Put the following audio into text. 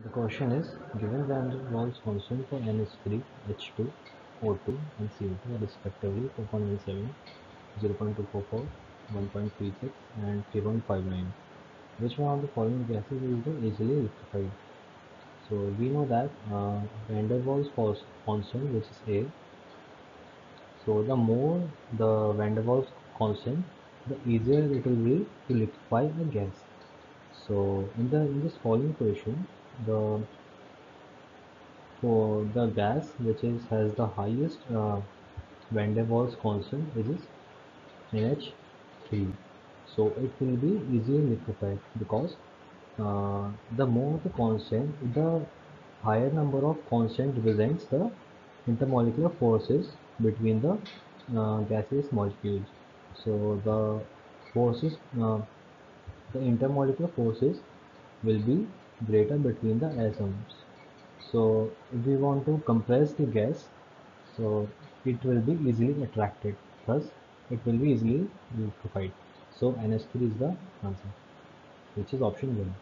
The question is, given van der Waals constant for NH3, H2, O2 and CO2 are respectively 4.17, 0.244, 1.36 and 3.59. Which one of the following gases is the easily liquefied? So we know that van der Waals constant, which is A. So the more the van der Waals constant, the easier it will be to liquefy a gas. So in this following question, the for the gas which has the highest van der Waals constant, which is NH3. So it will be easily liquefied because the more the constant, the higher number of constant represents the intermolecular forces between the gaseous molecules. So forces, uh, the intermolecular forces will be greater between the atoms. So if we want to compress the gas, so it will be easily attracted, thus it will be easily liquefied. So NH3 is the answer, which is option 1.